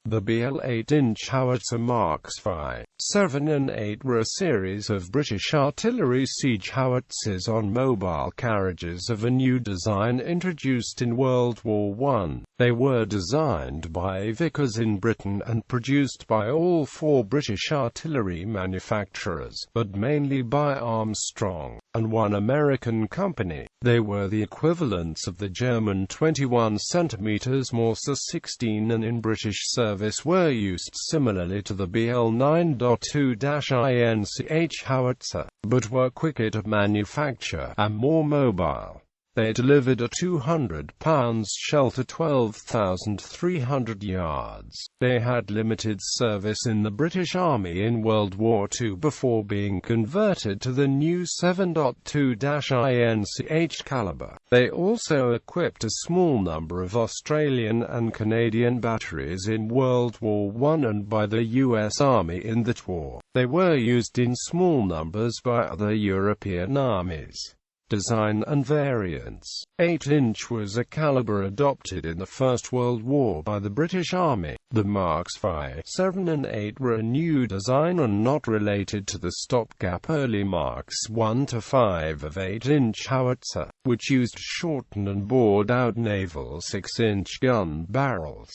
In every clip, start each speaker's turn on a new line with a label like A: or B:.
A: The BL 8-inch howitzer Marks VII, VII and VIII were a series of British artillery siege howitzers on mobile carriages of a new design introduced in World War I. They were designed by Vickers in Britain and produced by all four British artillery manufacturers, but mainly by Armstrong and one American company. They were the equivalents of the German 21 cm MoRsE 16 and in British service were used similarly to the BL 9.2-INCH howitzer, but were quicker to manufacture and more mobile. They delivered a 200-pound shell to 12,300 yards. They had limited service in the British Army in World War II before being converted to the new 7.2-INCH caliber. They also equipped a small number of Australian and Canadian batteries in World War I and by the US Army in that war. They were used in small numbers by other European armies. Design and variants. 8-inch was a caliber adopted in the First World War by the British Army. The Marks VII, VII and VIII were a new design and not related to the stopgap early Marks I to V of 8-inch howitzer, which used shortened and bored-out naval 6-inch gun barrels.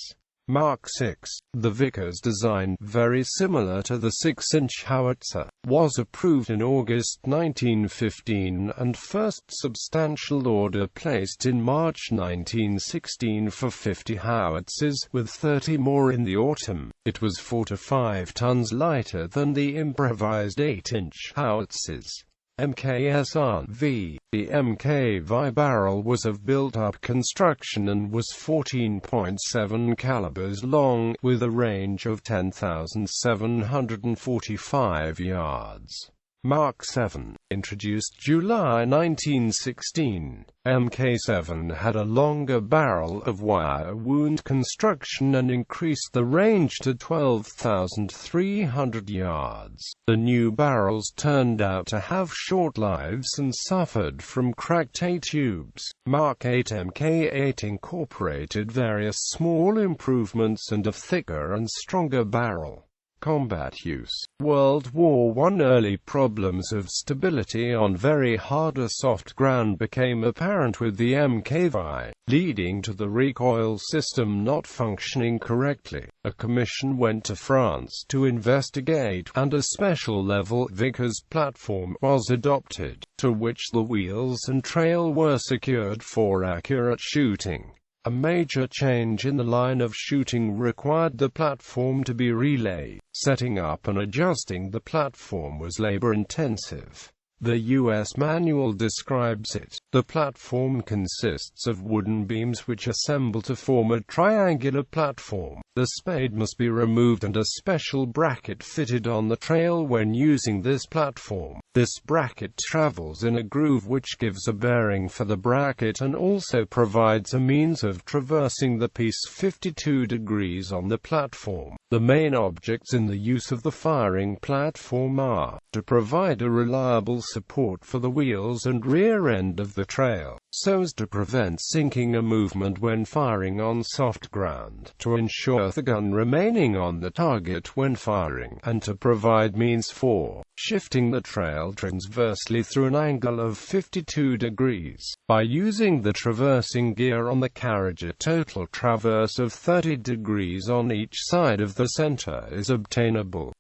A: Mark VI, the Vickers design, very similar to the 6-inch howitzer, was approved in August 1915 and first substantial order placed in March 1916 for 50 howitzers, with 30 more in the autumn. It was 4 to 5 tons lighter than the improvised 8-inch howitzers. MKS-V. The MKV barrel was of built-up construction and was 14.7 calibers long, with a range of 10,745 yards. Mark VII, introduced July 1916. Mk7 had a longer barrel of wire wound construction and increased the range to 12,300 yards. The new barrels turned out to have short lives and suffered from cracked A-tubes. Mark VIII Mk8 incorporated various small improvements and a thicker and stronger barrel. Combat use. World War I. Early problems of stability on very hard or soft ground became apparent with the MKV, leading to the recoil system not functioning correctly. A commission went to France to investigate, and a special-level Vickers platform was adopted, to which the wheels and trail were secured for accurate shooting. A major change in the line of shooting required the platform to be relay. Setting up and adjusting the platform was labor-intensive. The U.S. manual describes it. The platform consists of wooden beams which assemble to form a triangular platform. The spade must be removed and a special bracket fitted on the trail when using this platform. This bracket travels in a groove which gives a bearing for the bracket and also provides a means of traversing the piece 52 degrees on the platform. The main objects in the use of the firing platform are to provide a reliable support for the wheels and rear end of the trail, so as to prevent sinking a movement when firing on soft ground, to ensure the gun remaining on the target when firing, and to provide means for shifting the trail transversely through an angle of 52 degrees. By using the traversing gear on the carriage, a total traverse of 30 degrees on each side of the center is obtainable.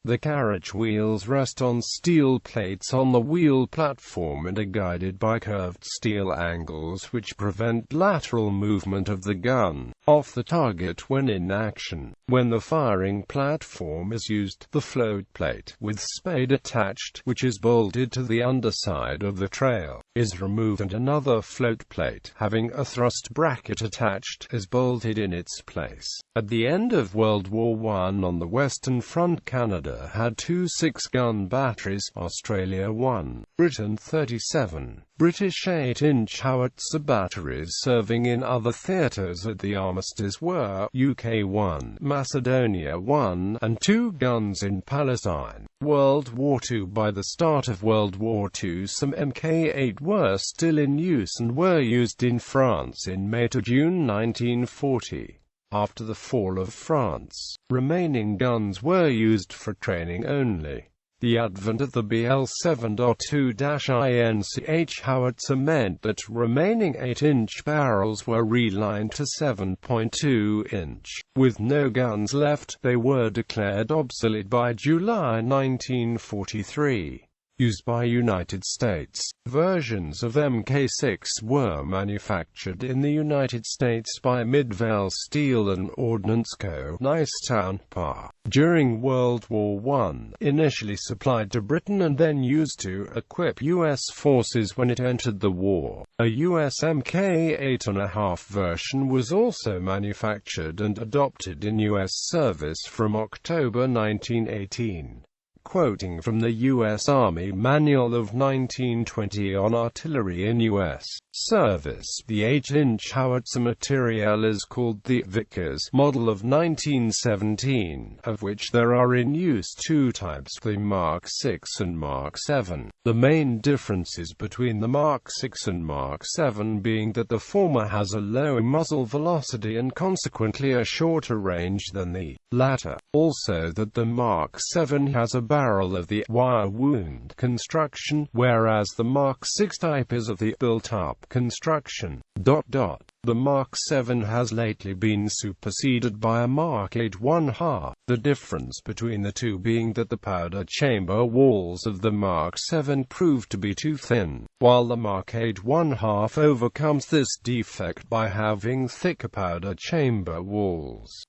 A: The carriage wheels rest on steel plates on the wheel platform and are guided by curved steel angles which prevent lateral movement of the gun off the target when in action. When the firing platform is used, the float plate, with spade attached, which is bolted to the underside of the trail, is removed and another float plate, having a thrust bracket attached, is bolted in its place. At the end of World War I, on the Western Front, Canada had 2 6-gun batteries, Australia 1, Britain 37. British 8-inch howitzer batteries serving in other theatres at the armistice were UK 1, Macedonia 1, and 2 guns in Palestine. World War II. By the start of World War II, some Mk8 were still in use and were used in France in May to June 1940. After the fall of France, remaining guns were used for training only. The advent of the BL-7.2-INCH howitzer meant that remaining 8-inch barrels were relined to 7.2-inch. With no guns left, they were declared obsolete by July 1943. Used by United States. Versions of Mk6 were manufactured in the United States by Midvale Steel and Ordnance Co. Nicetown, PA. During World War I, initially supplied to Britain and then used to equip U.S. forces when it entered the war. A U.S. Mk8.5 version was also manufactured and adopted in U.S. service from October 1918. Quoting from the U.S. Army Manual of 1920 on artillery in U.S. service, the 8-inch howitzer material is called the Vickers model of 1917, of which there are in use two types, the Mark VI and Mark VII. The main differences between the Mark VI and Mark VII being that the former has a lower muzzle velocity and consequently a shorter range than the latter. Also that the Mark VII has a barrel of the wire wound construction, whereas the Mark VI type is of the built-up construction. The Mark VII has lately been superseded by a Mark VIII 1/2, the difference between the two being that the powder chamber walls of the Mark VII proved to be too thin, while the Mark VIII 1/2 overcomes this defect by having thicker powder chamber walls.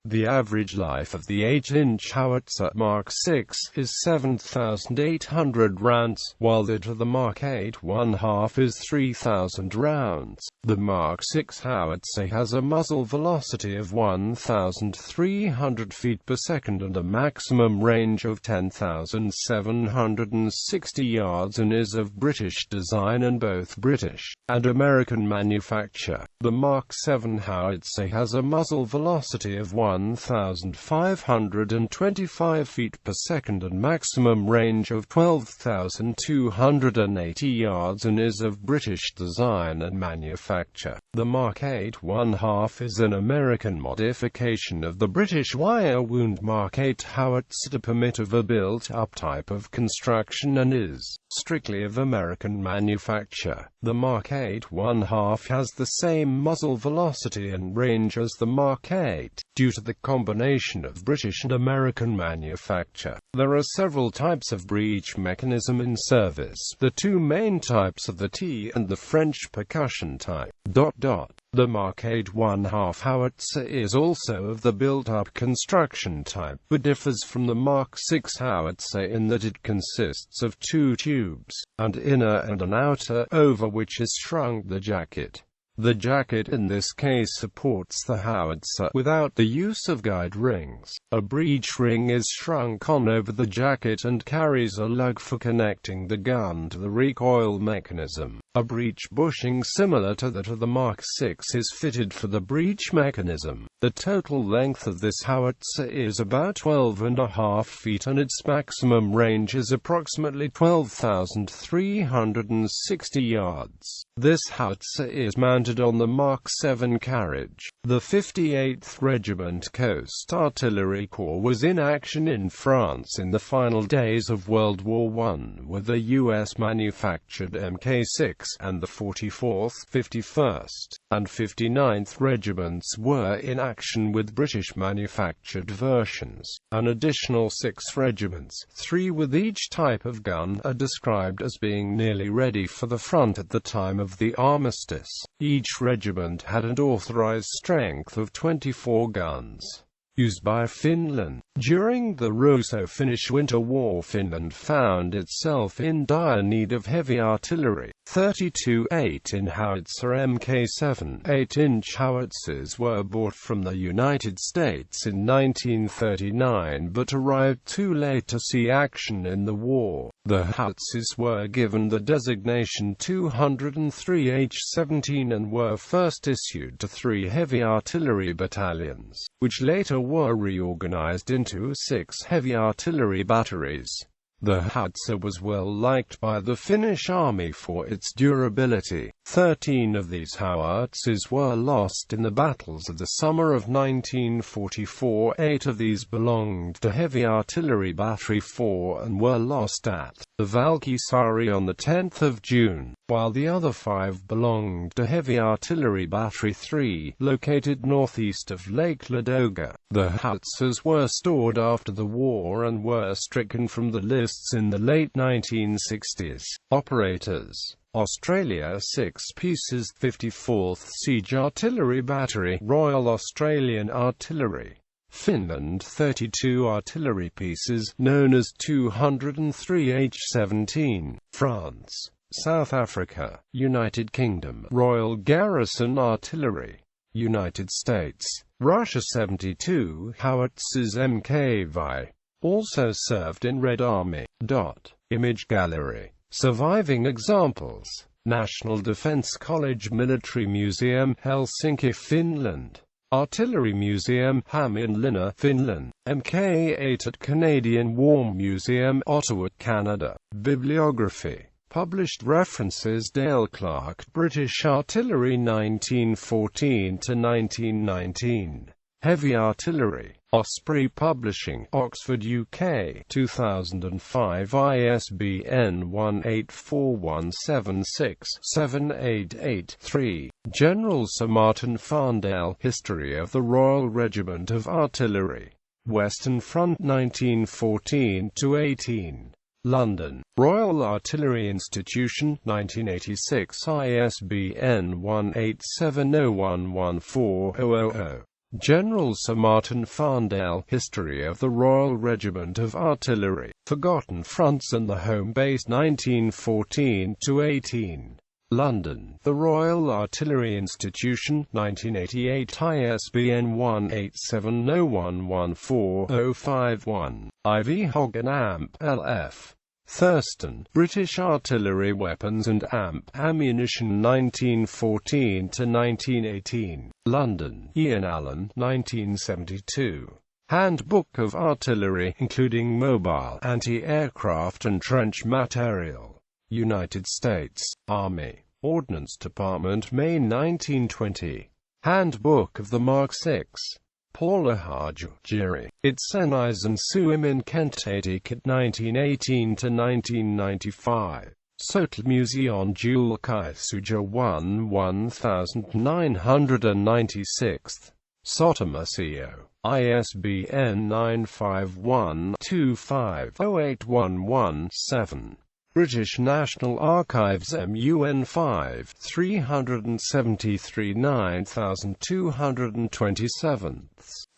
A: The average life of the 8-inch howitzer Mark VI is 7,800 rounds, while that of the Mark VIII 1/2 is 3,000 rounds. The Mark VI howitzer has a muzzle velocity of 1,300 feet per second and a maximum range of 10,760 yards and is of British design and both British and American manufacture. The Mark VII howitzer has a muzzle velocity of 1,525 feet per second and maximum range of 12,280 yards and is of British design and manufacture. The Mark VIII 1/2 is an American modification of the British wire wound Mark VIII howitzer to permit of a built-up type of construction and is strictly of American manufacture. The Mark VIII 1/2 has the same muzzle velocity and range as the Mark VIII, due to the combination of British and American manufacture. There are several types of breech mechanism in service. The two main types are the T and the French percussion type. The Mark VIII 1/2 howitzer is also of the built-up construction type, but differs from the Mark VI howitzer in that it consists of two tubes, an inner and an outer, over which is shrunk the jacket. The jacket in this case supports the howitzer without the use of guide rings. A breech ring is shrunk on over the jacket and carries a lug for connecting the gun to the recoil mechanism. A breech bushing similar to that of the Mark VI is fitted for the breech mechanism. The total length of this howitzer is about 12.5 feet and its maximum range is approximately 12,360 yards. This howitzer is mounted on the Mark VII carriage. The 58th Regiment Coast Artillery Corps was in action in France in the final days of World War I, with the US-manufactured Mk6, and the 44th, 51st, and 59th Regiments were in action with British-manufactured versions. An additional 6 regiments, 3 with each type of gun, are described as being nearly ready for the front at the time of the armistice. Each regiment had an authorized strength of 24 guns. Used by Finland. During the Russo-Finnish Winter War, Finland found itself in dire need of heavy artillery. 32 8-inch howitzer Mk7 8-inch howitzers were bought from the United States in 1939 but arrived too late to see action in the war. The howitzers were given the designation 203H-17 and were first issued to 3 heavy artillery battalions, which later were reorganized into 6 heavy artillery batteries. The howitzer was well liked by the Finnish army for its durability. 13 of these howitzers were lost in the battles of the summer of 1944. 8 of these belonged to Heavy Artillery Battery 4 and were lost at the Valkysaari on 10 June, while the other 5 belonged to Heavy Artillery Battery 3, located northeast of Lake Ladoga. The howitzers were stored after the war and were stricken from the lists in the late 1960s. Operators: Australia 6 pieces, 54th Siege Artillery Battery, Royal Australian Artillery. Finland 32 artillery pieces, known as 203 H-17. France, South Africa, United Kingdom, Royal Garrison Artillery. United States, Russia 72 howitzers MkVI. Also served in Red Army. Image gallery. Surviving examples. National Defense College Military Museum, Helsinki, Finland. Artillery Museum, Hämeenlinna, Finland. Mk8 at Canadian War Museum, Ottawa, Canada. Bibliography. Published references: Dale Clark, British Artillery 1914–1919. Heavy Artillery. Osprey Publishing, Oxford, UK. 2005. ISBN 1841767883. General Sir Martin Farndale, History of the Royal Regiment of Artillery. Western Front 1914–18. London, Royal Artillery Institution, 1986. ISBN 1870114000. General Sir Martin Farndale, History of the Royal Regiment of Artillery. Forgotten Fronts and the Home Base, 1914–18. London, The Royal Artillery Institution, 1988. ISBN 1870114051. IV Hogg and Amp, L.F. Thurston, British Artillery Weapons and Amp Ammunition, 1914–1918. London, Ian Allen, 1972. Handbook of Artillery, including mobile, anti-aircraft and trench material. United States Army Ordnance Department, May 1920. Handbook of the Mark VI. Paula Harjo, Jerry. Itsenäisen Suomen Kenttätiket 1918–1995. Sotilasmuseon julkaisuja 1996. Sotamuseo. ISBN 951-25-08117. British National Archives, MUN 5, 373 9227,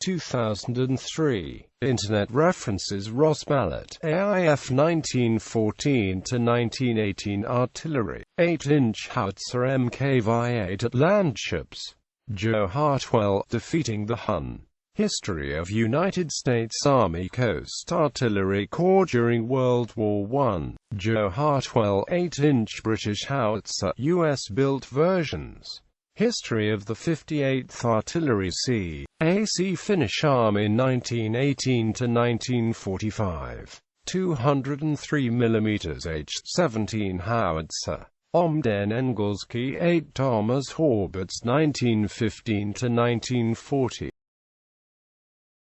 A: 2003. Internet references: Ross Mallet, AIF 1914–1918 Artillery, 8-inch howitzer MkVI-8 at Landships. Joe Hartwell, Defeating the Hun. History of United States Army Coast Artillery Corps during World War I. Joe Hartwell, 8-inch British howitzer, US-built versions. History of the 58th Artillery C.A.C. Finnish Army 1918–1945. 203 mm H-17 howitzer. Omden Engelski 8 Thomas Horbitz 1915–1940.